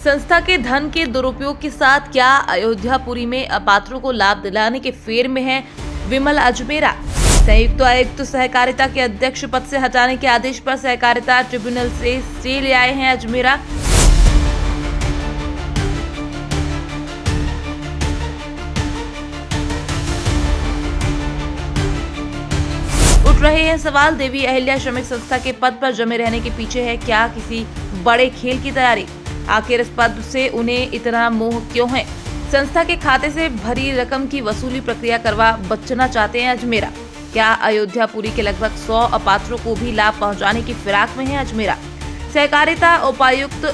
संस्था के धन के दुरुपयोग के साथ क्या अयोध्यापुरी में अपात्रों को लाभ दिलाने के फेर में है विमल अजमेरा। संयुक्त आयुक्त सहकारिता के अध्यक्ष पद से हटाने के आदेश पर सहकारिता ट्रिब्यूनल से स्टे ले आए हैं अजमेरा। उठ रहे हैं सवाल, देवी अहिल्या श्रमिक संस्था के पद पर जमे रहने के पीछे है क्या किसी बड़े खेल की तैयारी? आखिर इस पद से उन्हें इतना मोह क्यों है? संस्था के खाते से भरी रकम की वसूली प्रक्रिया करवा बचना चाहते हैं अजमेरा। क्या अयोध्यापुरी के लगभग 100 अपात्रों को भी लाभ पहुंचाने की फिराक में है अजमेरा? सहकारिता उपायुक्त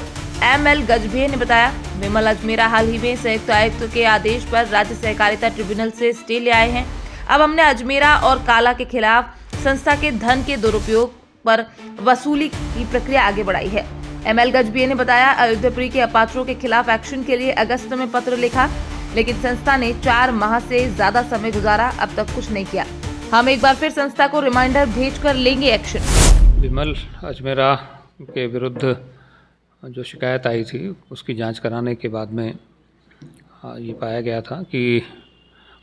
ML गजभिये ने बताया, विमल अजमेरा हाल ही में संयुक्त आयुक्त के आदेश पर राज्य सहकारिता ट्रिब्यूनल से स्टे ले आए हैं। अब हमने अजमेरा और काला के खिलाफ संस्था के धन के दुरुपयोग पर वसूली की प्रक्रिया आगे बढ़ाई है। ML गजभिये ने बताया, अयोध्यापुरी के अपात्रों के खिलाफ एक्शन के लिए अगस्त में पत्र लिखा, लेकिन संस्था ने 4 माह से ज्यादा समय गुजारा, अब तक कुछ नहीं किया। हम एक बार फिर संस्था को रिमाइंडर भेजकर लेंगे एक्शन। विमल अजमेरा के विरुद्ध जो शिकायत आई थी उसकी जांच कराने के बाद में ये पाया गया था कि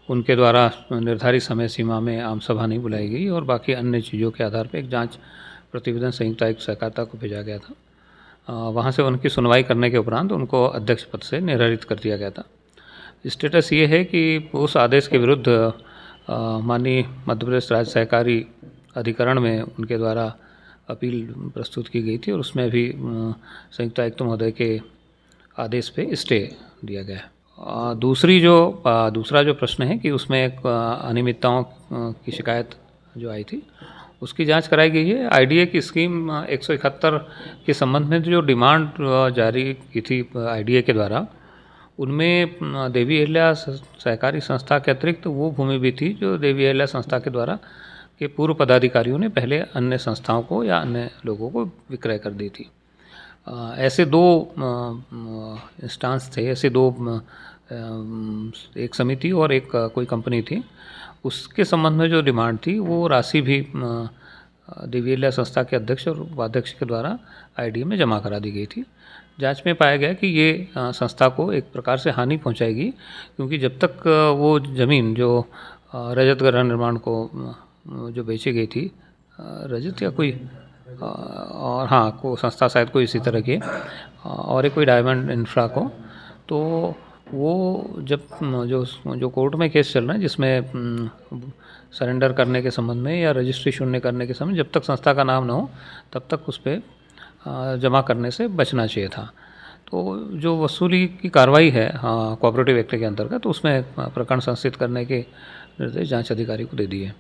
उनके द्वारा निर्धारित समय सीमा में आम सभा नहीं बुलाई गई और बाकी अन्य चीज़ों के आधार पर एक जांच प्रतिवेदन संयुक्त आयुक्त सहकारिता को भेजा गया था। वहाँ से उनकी सुनवाई करने के उपरांत उनको अध्यक्ष पद से निरारित कर दिया गया था। स्टेटस ये है कि उस आदेश के विरुद्ध माननीय मध्य प्रदेश राज्य सहकारी अधिकरण में उनके द्वारा अपील प्रस्तुत की गई थी और उसमें भी संयुक्त आयुक्त महोदय के आदेश पे स्टे दिया गया है। दूसरा जो प्रश्न है कि उसमें एक अनियमितताओं की शिकायत जो आई थी उसकी जांच कराई गई है। IDA की स्कीम 171 के संबंध में जो डिमांड जारी की थी IDA के द्वारा, उनमें देवी अहिल्या सहकारी संस्था के अतिरिक्त वो भूमि भी थी जो देवी अहिल्या संस्था के द्वारा के पूर्व पदाधिकारियों ने पहले अन्य संस्थाओं को या अन्य लोगों को विक्रय कर दी थी। ऐसे 2 इंस्टांस थे, ऐसे 2 एक समिति और एक कोई कंपनी थी। उसके संबंध में जो डिमांड थी वो राशि भी देवी अहिल्या संस्था के अध्यक्ष और उपाध्यक्ष के द्वारा IDA में जमा करा दी गई थी। जांच में पाया गया कि ये संस्था को एक प्रकार से हानि पहुंचाएगी, क्योंकि जब तक वो ज़मीन जो रजत गृह निर्माण को जो बेची गई थी, रजत या कोई और हाँ को संस्था शायद कोई इसी तरह की और एक कोई डायमंड इंफ्रा को, तो वो जब जो कोर्ट में केस चल रहा है जिसमें सरेंडर करने के संबंध में या रजिस्ट्री शून्य करने के समय जब तक संस्था का नाम न हो तब तक उस पर जमा करने से बचना चाहिए था। तो जो वसूली की कार्रवाई है कोऑपरेटिव एक्ट के अंतर्गत, तो उसमें प्रकरण संस्थित करने के निर्देश जांच अधिकारी को दे दिए।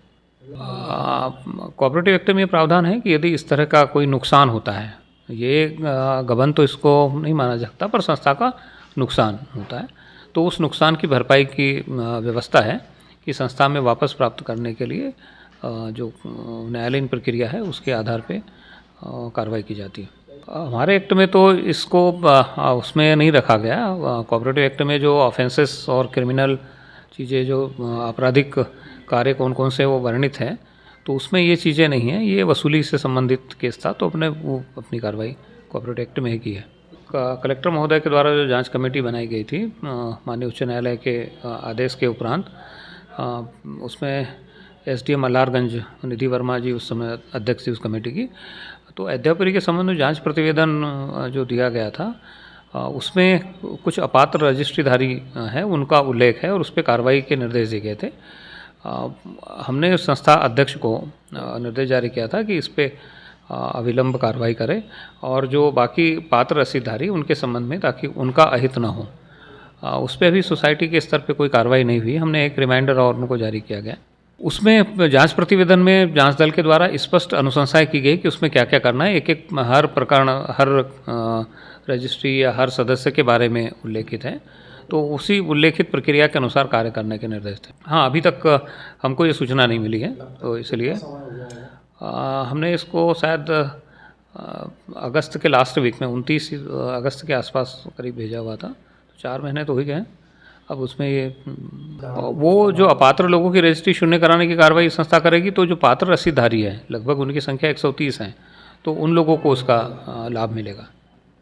कोऑपरेटिव एक्ट में ये प्रावधान है कि यदि इस तरह का कोई नुकसान होता है, ये गबन तो इसको नहीं माना जा सकता, पर संस्था का नुकसान होता है, तो उस नुकसान की भरपाई की व्यवस्था है कि संस्था में वापस प्राप्त करने के लिए जो न्यायालयीन प्रक्रिया है उसके आधार पे कार्रवाई की जाती है। हमारे एक्ट में तो इसको उसमें नहीं रखा गया। कोऑपरेटिव एक्ट में जो ऑफेंसेस और क्रिमिनल चीज़ें जो आपराधिक कार्य कौन कौन से वो वर्णित हैं, तो उसमें ये चीज़ें नहीं हैं। ये वसूली से संबंधित केस था, तो अपनी कार्रवाई कोऑपरेटिव एक्ट में ही की है। कलेक्टर महोदय के द्वारा जो जांच कमेटी बनाई गई थी माननीय उच्च न्यायालय के आदेश के उपरांत, उसमें SDM मल्हारगंज निधि वर्मा जी उस समय अध्यक्ष थी उस कमेटी की। तो अयोध्यापुरी के संबंध में जांच प्रतिवेदन जो दिया गया था उसमें कुछ अपात्र रजिस्ट्रीधारी हैं उनका उल्लेख है और उस पर कार्रवाई के निर्देश दिए गए थे। हमने संस्था अध्यक्ष को निर्देश जारी किया था कि इस पर अविलंब कार्रवाई करे और जो बाकी पात्र रसीदधारी उनके संबंध में, ताकि उनका अहित न हो, उस पर भी सोसाइटी के स्तर पे कोई कार्रवाई नहीं हुई। हमने एक रिमाइंडर और उनको जारी किया गया। उसमें जांच प्रतिवेदन में जांच दल के द्वारा स्पष्ट अनुशंसाएं की गई कि उसमें क्या क्या करना है। एक हर प्रकरण, हर रजिस्ट्री या हर सदस्य के बारे में उल्लेखित है, तो उसी उल्लेखित प्रक्रिया के अनुसार कार्य करने के निर्देश थे। हाँ, अभी तक हमको ये सूचना नहीं मिली है, तो इसलिए हमने इसको शायद अगस्त के लास्ट वीक में 29 अगस्त के आसपास करीब भेजा हुआ था। 4 महीने तो हो गए हैं। अब उसमें ये वो जो अपात्र लोगों की रजिस्ट्री शून्य कराने की कार्रवाई संस्था करेगी, तो जो पात्र रसीदधारी है लगभग उनकी संख्या 130 है, तो उन लोगों को उसका लाभ मिलेगा।